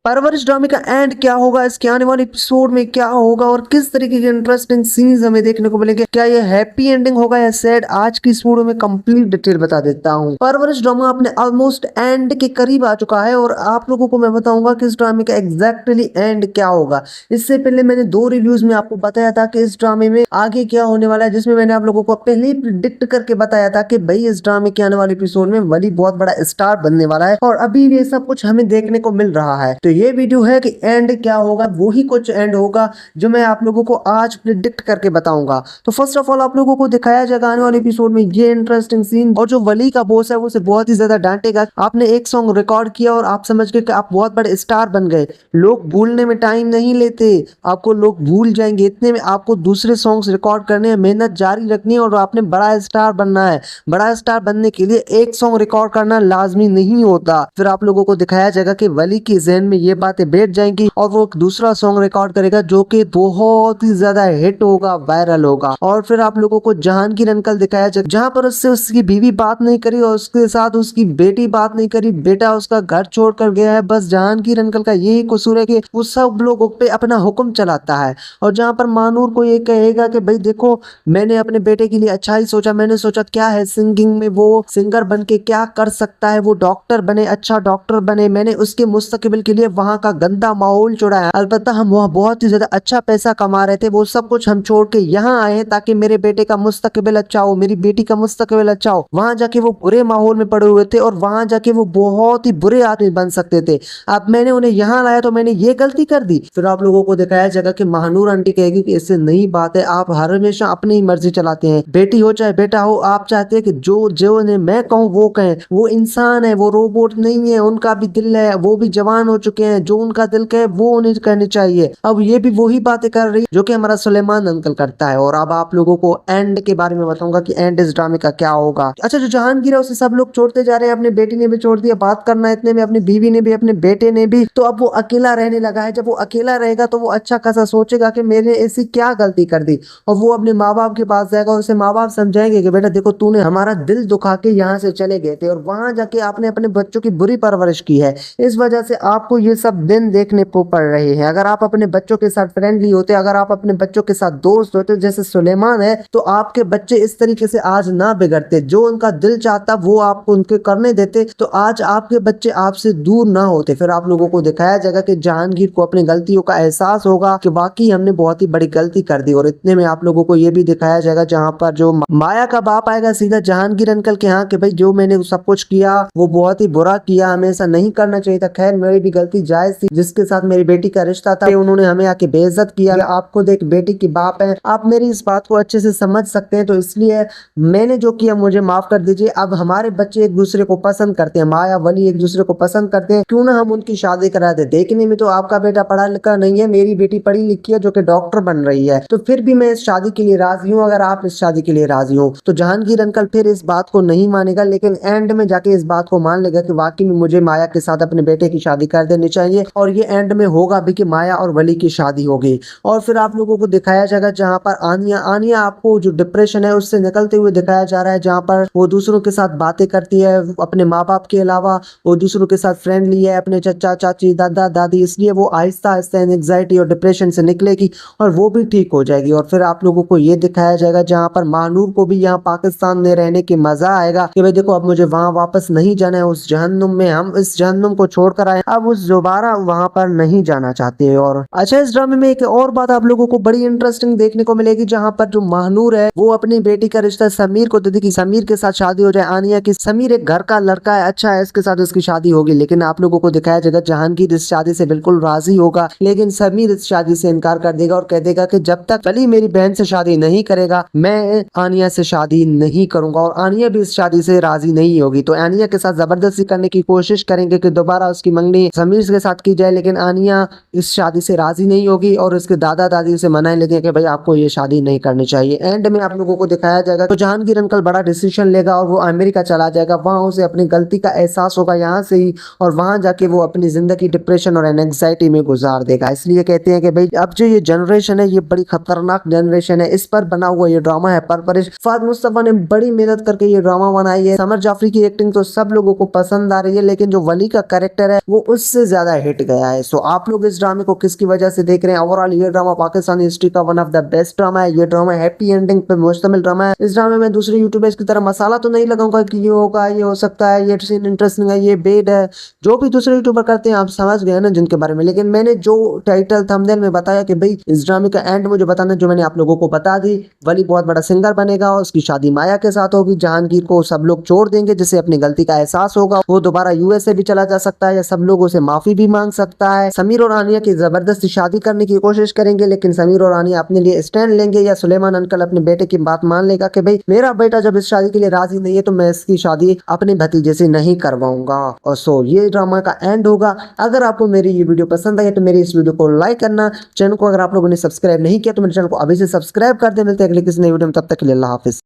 परवरिश ड्रामे का एंड क्या होगा, इसके आने वाले एपिसोड में क्या होगा और किस तरीके के इंटरेस्टिंग सीन्स हमें देखने को मिलेंगे, क्या ये हैप्पी एंडिंग होगा या सैड, आज की इस वीडियो में कंप्लीट डिटेल बता देता हूँ। परवरिश ड्रामा अपने ऑलमोस्ट एंड के करीब आ चुका है और आप लोगों को मैं बताऊंगा कि इस ड्रामे का एग्जैक्टली एंड क्या होगा। इससे पहले मैंने 2 रिव्यूज में आपको बताया था कि इस ड्रामे में आगे क्या होने वाला है, जिसमें मैंने आप लोगों को पहले ही प्रिडिक्ट करके बताया था कि भाई इस ड्रामे के आने वाले एपिसोड में वली बहुत बड़ा स्टार बनने वाला है और अभी ये सब कुछ हमें देखने को मिल रहा है। तो ये वीडियो है कि एंड क्या होगा, वो ही कुछ एंड होगा जो मैं आप लोगों को आज प्रिडिक्ट करके बताऊंगा। तो फर्स्ट ऑफ ऑल आप लोगों को दिखाया जाएगा आने वाले एपिसोड में ये इंटरेस्टिंग सीन, और जो वली का बॉस है वो उसे बहुत ही ज्यादा डांटेगा। आपने एक सॉन्ग रिकॉर्ड किया और आप समझ गए कि आप बहुत बड़े स्टार बन गए। लोग भूलने में टाइम नहीं लेते, आपको लोग भूल जाएंगे, इतने में आपको दूसरे सॉन्ग्स रिकॉर्ड करने हैं, मेहनत जारी रखनी है और आपने बड़ा स्टार बनना है। बड़ा स्टार बनने के लिए एक सॉन्ग रिकॉर्ड करना लाजमी नहीं होता। फिर आप लोगों को दिखाया जाएगा कि वली के जहन में ये बातें बैठ जाएंगी और वो दूसरा सॉन्ग रिकॉर्ड करेगा जो कि बहुत ही ज्यादा हिट होगा, वायरल होगा। और फिर आप लोगों को जहांगीर अंकल दिखाया जाएगा, जहां पर उससे उसकी बीवी बात नहीं करी और उसके साथ उसकी बेटी बात नहीं करी, बेटा उसका घर छोड़कर गया है। बस जहांगीर अंकल का यही कसूर है कि वो सब लोगों पे अपना हुक्म चलाता है। और जहां पर मानूर को ये कहेगा कि भाई देखो मैंने अपने बेटे के लिए अच्छा ही सोचा, मैंने सोचा क्या है सिंगिंग में, वो सिंगर बन के क्या कर सकता है, वो डॉक्टर बने, अच्छा डॉक्टर बने, मैंने उसके मुस्तकबिल के लिए वहां का गंदा माहौल छोड़ा है। अलबत्ता हम वहाँ बहुत ही ज्यादा अच्छा पैसा कमा रहे थे, वो सब कुछ हम छोड़ के यहाँ आए हैं ताकि मेरे बेटे का मुस्तकबिल अच्छा हो, मेरी बेटी का मुस्तकबिल अच्छा हो। वहां जाके वो बुरे माहौल में पड़े हुए थे और वहां जाके वो बहुत ही बुरे आदमी बन सकते थे। अब मैंने उन्हें यहाँ लाया तो मैंने ये गलती कर दी। फिर आप लोगों को दिखाया जाएगा कि महानूर आंटी कहेगी कि इससे नई बात है, आप हर हमेशा अपनी ही मर्जी चलाते हैं, बेटी हो चाहे बेटा हो, आप चाहते हैं कि जो जो ने मैं कहूँ वो कहें। वो इंसान है, वो रोबोट नहीं है, उनका भी दिल है, वो भी जवान हो चुके हैं, जो उनका दिल कहे वो उन्हें कहनी चाहिए। अब ये भी वही बातें कर रही जो कि हमारा सुलेमान अंकल करता है। और अब आप लोगों को एंड के बारे में बताऊंगा कि एंड इस ड्रामे का क्या होगा। अच्छा, जो जहांगीर है उसे सब लोग छोड़ते जा रहे हैं, अपनी बेटी ने भी छोड़ दिया बात करना, इतने में अपनी बीवी ने भी, अपने बेटे ने भी। तो अब वो अकेला रहने लगा है। जब वो अकेला रहेगा तो वो अच्छा खासा सोचेगा कि मैंने ऐसी क्या गलती कर दी, और वो अपने माँ बाप के पास जाएगा और उसे माँ बाप समझाएंगे कि बेटा देखो तूने हमारा दिल दुखा के यहाँ से चले गए थे और वहां जाके आपने अपने बच्चों की बुरी परवरिश की है, इस वजह से आपको ये सब दिन देखने को पड़ रहे हैं। अगर आप अपने बच्चों के साथ फ्रेंडली होते, अगर आप अपने बच्चों के साथ दोस्त होते जैसे सुलेमान है, तो आपके बच्चे इस तरीके से आज ना बिगड़ते। जो उनका दिल चाहता वो आपको उनके करने देते तो आज आपके बच्चे आपसे दूर ना होते। फिर आप लोगों को दिखाया जाएगा कि जहांगीर को अपनी गलतियों का एहसास होगा कि वाकई हमने बहुत ही बड़ी गलती कर दी। और इतने में आप लोगों को ये भी दिखाया जाएगा जहां पर जो माया का बाप आएगा सीधा जहांगीर अंकल के यहाँ कि भाई जो मैंने सब कुछ किया वो बहुत ही बुरा किया, हमें ऐसा नहीं करना चाहिए था, खैर मेरी भी गलती जायज थी, जिसके साथ मेरी बेटी का रिश्ता था उन्होंने हमें आके बेइज्जत किया। आप खुद एक बेटी की बाप है, आप मेरी इस बात को अच्छे से समझ सकते हैं, तो इसलिए मैंने जो किया मुझे माफ कर दीजिए। अब हमारे बच्चे एक दूसरे को पसंद करते हैं, माया वली एक दूसरे को पसंद करते हैं, क्यों ना हम उनकी शादी करा दे। देखने में तो आपका बेटा पढ़ा लिखा नहीं है, मेरी बेटी पढ़ी लिखी है जो कि डॉक्टर बन रही है, तो फिर भी मैं इस शादी के लिए राजी हूँ अगर आप इस शादी के लिए राजी हो। तो जहांगीर अंकल फिर इस बात को नहीं मानेगा, लेकिन एंड में जाके इस बात को मान लेगा कि वाकई में मुझे माया के साथ अपने बेटे की शादी कर देनी चाहिए। और ये एंड में होगा भी कि माया और वली की शादी होगी। और फिर आप लोगों को दिखाया जाएगा जहां पर आनिया आपको जो डिप्रेशन है उससे निकलते हुए दिखाया जा रहा है, जहां पर वो दूसरों के साथ बातें करती है, अपने माँ बाप के अलावा वो दूसरों के साथ फ्रेंडली है, अपने चचा चाची दादा दादी, इसलिए वो आहिस्ता आहिस्ता एंग्जाइटी और डिप्रेशन से निकलेगी और वो भी ठीक हो जाएगी। और फिर आप लोगों को ये दिखाया जाएगा जहां पर महानूर को भी यहाँ पाकिस्तान में रहने की मजा आएगा कि भाई देखो अब मुझे वहां वापस नहीं जाना है, उस जहन्नुम में हम इस जहन्नुम को छोड़कर आए, अब उस दोबारा वहां पर नहीं जाना चाहते। और अच्छा, इस ड्रामे में एक और बात आप लोगों को बड़ी इंटरेस्टिंग देखने को मिलेगी, जहां पर जो महानूर है वो अपनी बेटी का रिश्ता समीर को दे दी कि समीर के साथ शादी हो जाए आनिया की। समीर एक घर का लड़का है, अच्छा है, इसके साथ उसकी शादी होगी। लेकिन आप लोगों को दिखाया जाएगा जहांगीर इस शादी से बिल्कुल राजी होगा, लेकिन समीर इस शादी से इनकार कर देगा और कह देगा कि जब तक वली मेरी बहन से शादी नहीं करेगा मैं आनिया से शादी नहीं करूंगा। और आनिया भी इस शादी से राजी नहीं होगी, तो आनिया के साथ जबरदस्ती करने की कोशिश करेंगे कि दोबारा उसकी मंगनी समीर के साथ की जाए, लेकिन आनिया इस शादी से राजी नहीं होगी और उसके दादा दादी उसे मनाने लगे कि भाई आपको ये शादी नहीं करनी चाहिए। एंड में आप लोगों को दिखाया जाएगा तो जहांगीर अंकल बड़ा डिसीजन लेगा और वो अमेरिका चला जाएगा, वहां उसे अपनी गलती का एहसास होगा यहाँ से ही, और वहां जाके वो अपनी जिंदगी डिप्रेशन और एंग्जाइटी में गुजार देगा। इसलिए कहते हैं कि भाई अब जो ये जनरेशन है ये बड़ी खतरनाक जनरेशन है, इस पर बना हुआ ये ड्रामा है परवरिश। फाद मुस्तफा ने बड़ी मेहनत करके ये ड्रामा बनाई है। समर जाफरी की एक्टिंग तो सब लोगों को पसंद आ रही है, लेकिन जो वली का कैरेक्टर है वो उससे ज्यादा हिट गया है। सो आप लोग इस ड्रामे को किसकी वजह से देख रहे हैं? ओवरऑल ये ड्रामा पाकिस्तानी हिस्ट्री का one of the best drama है। ये ड्रामा हैप्पी एंडिंग पे मुश्तमिल ड्रामा है। इस ड्रामे में दूसरे यूट्यूबर्स की तरह मसाला तो नहीं लगाऊंगा कि ये होगा, ये हो सकता है, ये सीन इंटरेस्टिंग है, ये बेड है, जो भी दूसरे यूट्यूबर करते हैं आप समझ गए ना जिनके बारे में। लेकिन मैंने जो टाइटल थंबनेल में बताया कि भाई इस ड्रामे का एंड मुझे बताना, जो मैंने आप लोगों को बता दी, वली बहुत बड़ा सिंगर बनेगा और उसकी शादी माया के साथ होगी। जहांगीर को सब लोग छोड़ देंगे, जिसे अपनी गलती का एहसास होगा। वो दोबारा यूएसए भी चला जा सकता है या सब लोगों से माफी भी मांग सकता है। समीर और आनिया की जबरदस्ती शादी करने की कोशिश करेंगे, लेकिन समीर और आनिया अपने लिए स्टैंड लेंगे या सुलेमान अंकल अपने बेटे की बात मान लेगा कि भाई मेरा बेटा जब इस शादी के लिए राजी नहीं है तो मैं इसकी शादी अपने भतीजे से नहीं करवाऊंगा। और सो ये ड्रामा का एंड होगा। अगर आपको मेरी ये वीडियो पसंद आई तो मेरी इस वीडियो को लाइक करना, चैनल को अगर आप लोगों ने सब्सक्राइब नहीं किया तो मेरे चैनल को अभी से सब्सक्राइब कर दे। मिलते हैं अगले किसी नई वीडियो में, तब तक के लिए अल्लाह हाफिज।